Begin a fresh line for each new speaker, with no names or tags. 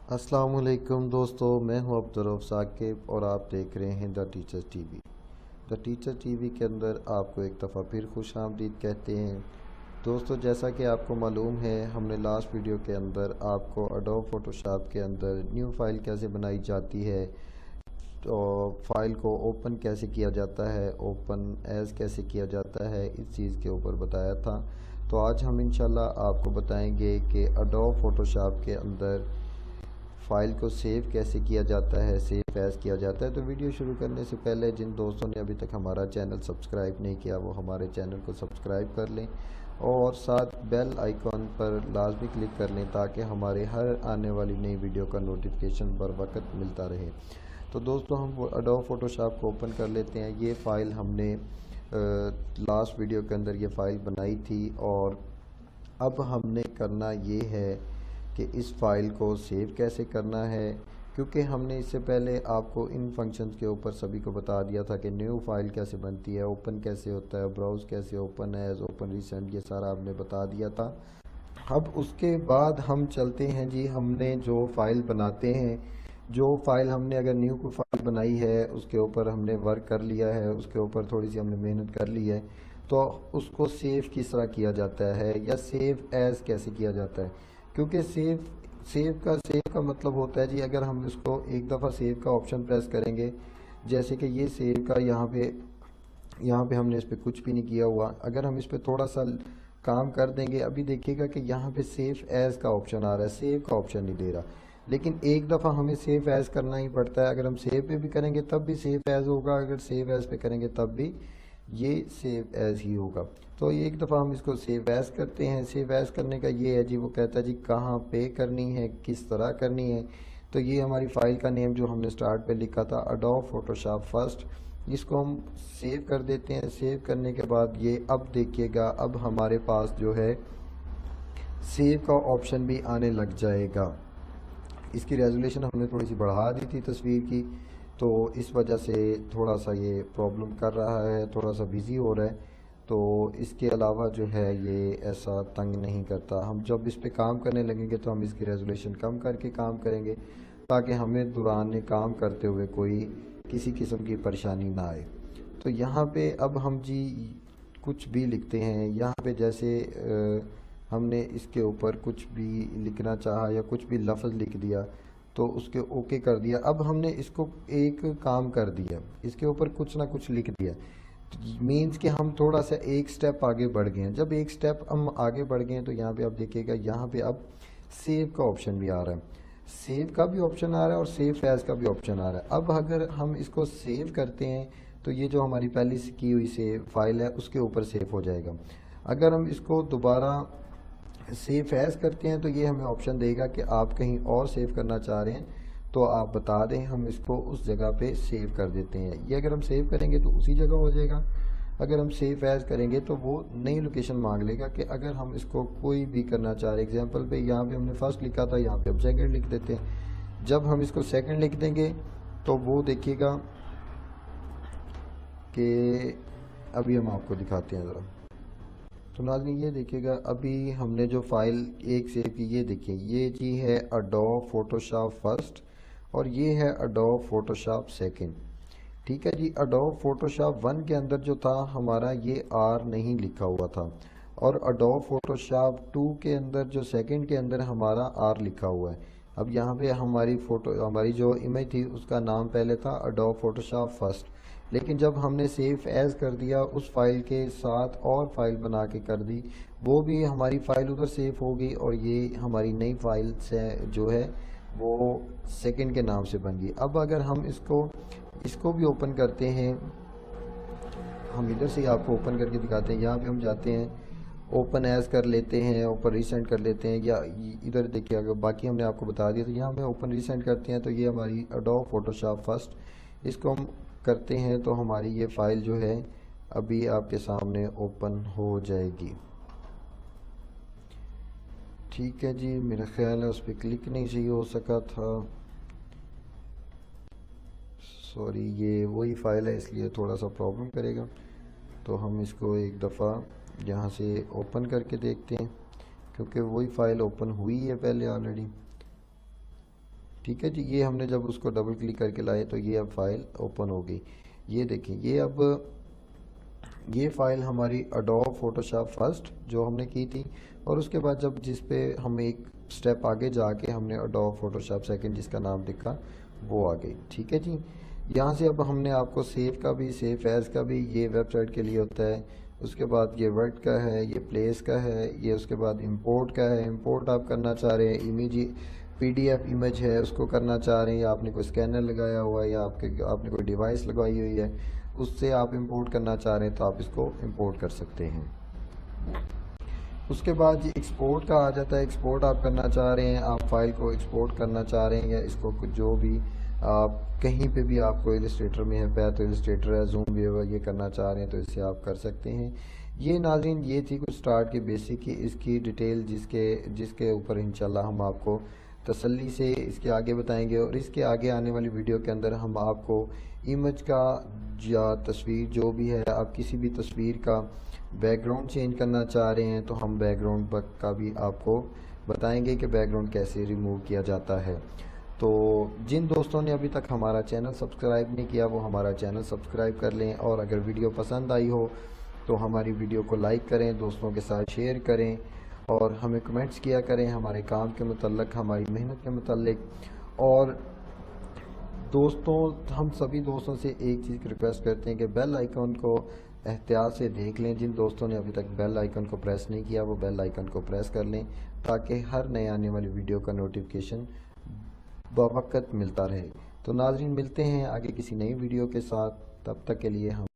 अस्सलाम वालेकुम दोस्तों, मैं हूं अब्दुर्रऊफ साकिब और आप देख रहे हैं the teacher TV. The teacher TV के अंदर आपको एक दफ़ा फिर खुश आमदीद कहते हैं। दोस्तों, जैसा कि आपको मालूम है, हमने लास्ट वीडियो के अंदर आपको एडोब फोटोशॉप के अंदर न्यू फाइल कैसे बनाई जाती है, तो फाइल को ओपन कैसे किया जाता है, ओपन एज कैसे किया जाता है, इस चीज़ के ऊपर बताया था। तो आज हम इंशाल्लाह आपको बताएंगे कि एडोब फोटोशॉप के अंदर फ़ाइल को सेव कैसे किया जाता है, सेव एज़ किया जाता है। तो वीडियो शुरू करने से पहले जिन दोस्तों ने अभी तक हमारा चैनल सब्सक्राइब नहीं किया, वो हमारे चैनल को सब्सक्राइब कर लें और साथ बेल आइकॉन पर लाजमी क्लिक कर लें ताकि हमारे हर आने वाली नई वीडियो का नोटिफिकेशन बर वक्त मिलता रहे। तो दोस्तों, हम एडोब फोटोशॉप को ओपन कर लेते हैं। ये फ़ाइल हमने लास्ट वीडियो के अंदर ये फ़ाइल बनाई थी और अब हमने करना ये है कि इस फ़ाइल को सेव कैसे करना है, क्योंकि हमने इससे पहले आपको इन फंक्शंस के ऊपर सभी को बता दिया था कि न्यू फाइल कैसे बनती है, ओपन कैसे होता है, ब्राउज़ कैसे, ओपन एज, ओपन रिसेंट, ये सारा आपने बता दिया था। अब उसके बाद हम चलते हैं जी, हमने जो फ़ाइल बनाते हैं, जो फ़ाइल हमने अगर न्यू कोई फ़ाइल बनाई है उसके ऊपर हमने वर्क कर लिया है, उसके ऊपर थोड़ी सी हमने मेहनत कर ली है, तो उसको सेव किस तरह किया जाता है या सेव एज़ कैसे किया जाता है। क्योंकि सेव का मतलब होता है जी, अगर हम इसको एक दफ़ा सेव का ऑप्शन प्रेस करेंगे, जैसे कि ये सेव का यहाँ पे हमने इस पर कुछ भी नहीं किया हुआ, अगर हम इस पर थोड़ा सा काम कर देंगे, अभी देखिएगा कि यहाँ पे सेव एज़ का ऑप्शन आ रहा है, सेव का ऑप्शन नहीं दे रहा। लेकिन एक दफ़ा हमें सेव एज़ करना ही पड़ता है। अगर हम सेव पे भी करेंगे तब भी सेव एज़ होगा, अगर सेव एज़ पे करेंगे तब भी ये सेव एज़ ही होगा। तो एक दफ़ा हम इसको सेव एज़ करते हैं। सेव एज़ करने का ये है जी, वो कहता है जी कहाँ पे करनी है, किस तरह करनी है। तो ये हमारी फ़ाइल का नेम जो हमने स्टार्ट पे लिखा था, एडोब फोटोशॉप फर्स्ट, इसको हम सेव कर देते हैं। सेव करने के बाद ये अब देखिएगा, अब हमारे पास जो है सेव का ऑप्शन भी आने लग जाएगा। इसकी रेजोल्यूशन हमने थोड़ी सी बढ़ा दी थी तस्वीर की, तो इस वजह से थोड़ा सा ये प्रॉब्लम कर रहा है, थोड़ा सा बिज़ी हो रहा है। तो इसके अलावा जो है ये ऐसा तंग नहीं करता। हम जब इस पे काम करने लगेंगे तो हम इसकी रेजोल्यूशन कम करके काम करेंगे ताकि हमें दौरान काम करते हुए कोई किसी किस्म की परेशानी ना आए। तो यहाँ पे अब हम जी कुछ भी लिखते हैं, यहाँ पे जैसे हमने इसके ऊपर कुछ भी लिखना चाहा या कुछ भी लफ्ज़ लिख दिया तो उसके ओके कर दिया। अब हमने इसको एक काम कर दिया, इसके ऊपर कुछ ना कुछ लिख दिया, मीन्स कि हम थोड़ा सा एक स्टेप आगे बढ़ गए हैं। जब एक स्टेप हम आगे बढ़ गए हैं तो यहाँ पे आप देखिएगा, यहाँ पे अब सेव का ऑप्शन भी आ रहा है, सेव का भी ऑप्शन आ रहा है और सेव एज़ का भी ऑप्शन आ रहा है। अब अगर हम इसको सेव करते हैं तो ये जो हमारी पहले से की हुई सेव फाइल है उसके ऊपर सेव हो जाएगा। अगर हम इसको दोबारा सेव एज़ करते हैं तो ये हमें ऑप्शन देगा कि आप कहीं और सेव करना चाह रहे हैं तो आप बता दें, हम इसको उस जगह पे सेव कर देते हैं। ये अगर हम सेव करेंगे तो उसी जगह हो जाएगा। अगर हम सेव एज़ करेंगे तो वो नई लोकेशन मांग लेगा कि अगर हम इसको कोई भी करना चाह रहे हैं। एग्जांपल पे यहाँ पे हमने फर्स्ट लिखा था, यहाँ पे हम सेकंड लिख देते हैं। जब हम इसको सेकंड लिख देंगे तो वो देखिएगा कि अभी हम आपको दिखाते हैं ज़रा। तो नाज़रीन ये देखिएगा, अभी हमने जो फ़ाइल एक सेव की, ये देखिए, ये जी है एडोब फोटोशॉप फर्स्ट और ये है एडोब फोटोशॉप सेकंड। ठीक है जी, एडोब फोटोशॉप वन के अंदर जो था हमारा ये आर नहीं लिखा हुआ था और एडोब फोटोशॉप टू के अंदर जो सेकंड के अंदर हमारा आर लिखा हुआ है। अब यहाँ पे हमारी जो इमेज थी उसका नाम पहले था एडोब फोटोशॉप फर्स्ट, लेकिन जब हमने सेव एज़ कर दिया उस फाइल के साथ और फाइल बना के कर दी, वो भी हमारी फ़ाइल उधर सेव हो गई और ये हमारी नई फाइल से जो है वो सेकंड के नाम से बन गई। अब अगर हम इसको भी ओपन करते हैं, हम इधर से ही आपको ओपन करके दिखाते हैं। यहाँ पे हम जाते हैं, ओपन एज़ कर लेते हैं, ओपन रिसेंट कर लेते हैं, या इधर देखिए अगर बाकी हमने आपको बता दिया तो यहाँ पे ओपन रिसेंट करते हैं तो ये हमारी एडोब फोटोशॉप फर्स्ट, इसको हम करते हैं तो हमारी ये फ़ाइल जो है अभी आपके सामने ओपन हो जाएगी। ठीक है जी, मेरा ख्याल है उस पर क्लिक नहीं सही हो सका था, सॉरी, ये वही फ़ाइल है इसलिए थोड़ा सा प्रॉब्लम करेगा। तो हम इसको एक दफ़ा यहाँ से ओपन करके देखते हैं, क्योंकि वही फ़ाइल ओपन हुई है पहले ऑलरेडी। ٹھیک ہے جی، یہ ہم نے جب اس کو ڈبل کلک کر کے لائے تو یہ اب فائل اوپن ہو گئی. یہ دیکھیں، یہ فائل ہماری اڈوب فوٹوشاپ فرسٹ جو ہم نے کی تھی، اور اس کے بعد جس پہ ہم ایک سٹیپ آگے جا کے ہم نے اڈوب فوٹوشاپ سیکنڈ جس کا نام لکھا وہ آ گئی. ٹھیک ہے جی، یہاں سے اب ہم نے آپ کو سیو کا بھی، سیو ایز کا بھی، یہ ویب سائٹ کے لیے ہوتا ہے. اس کے بعد یہ ورڈ کا ہے، یہ پلیس کا ہے، یہ اس کے بعد امپورٹ کا ہے. امپورٹ آپ کرنا چاہ رہے ہیں image, P D F image ہے اس کو کرنا چاہ رہے ہیں، یا آپ نے کوئی اسکینر لگایا ہوا ہے، یا آپ نے کوئی ڈیوائس لگوائی ہوئی ہے اس سے آپ امپورٹ کرنا چاہ رہے ہیں تو آپ اس کو امپورٹ کر سکتے ہیں. اس کے بعد یہ ایکسپورٹ کا آ جاتا ہے. ایکسپورٹ آپ کرنا چاہ رہے ہیں، آپ فائل کو ایکسپورٹ کرنا چاہ رہے ہیں، یا اس کو جو بھی آپ کہیں پہ بھی آپ کو السٹریٹر میں ہے، پیتھ السٹریٹر ہے، زوم ویور یہ کرنا چاہ رہے ہیں تو اس سے آپ کر سکتے ہیں. یہ ناظرین یہ تھی کچھ سٹارٹ کی بیسک کی، اس کی ڈیٹیل جس کے اوپر انشاءاللہ ہم آپ کو تسلی سے اس کے آگے بتائیں گے. اور اس کے آگے آنے والی ویڈیو کے اندر ہم آپ کو امیج کا یا تصویر جو بھی ہے، آپ کسی بھی تصویر کا بیک گراؤنڈ چینج کرنا چاہ رہے ہیں تو ہم بیک گراؤنڈ کا بھی آپ کو بتائیں گے کہ بیک گراؤنڈ کیسے ریموو کیا جاتا ہے. تو جن دوستوں نے ابھی تک ہمارا چینل سبسکرائب نہیں کیا وہ ہمارا چینل سبسکرائب کر لیں، اور اگر ویڈیو پسند آئی ہو تو ہماری ویڈیو کو لائک کریں، دوستوں کے ساتھ شیئر کریں، اور ہمیں کمنٹس کیا کریں ہمارے کام کے متعلق، ہماری محنت کے متعلق. اور دوستوں، ہم سبھی دوستوں سے ایک چیز کی ریکویسٹ کرتے ہیں کہ بیل آئیکن کو احتیاط سے دیکھ لیں. جن دوستوں نے ابھی تک بیل آئیکن کو پریس نہیں کیا وہ بیل آئیکن کو پریس کر لیں تاکہ ہر نئے آنے والی ویڈیو کا نوٹیفیکیشن بوقت ملتا رہے. تو ناظرین ملتے ہیں آگے کسی نئی ویڈیو کے ساتھ، تب تک کے لیے ہم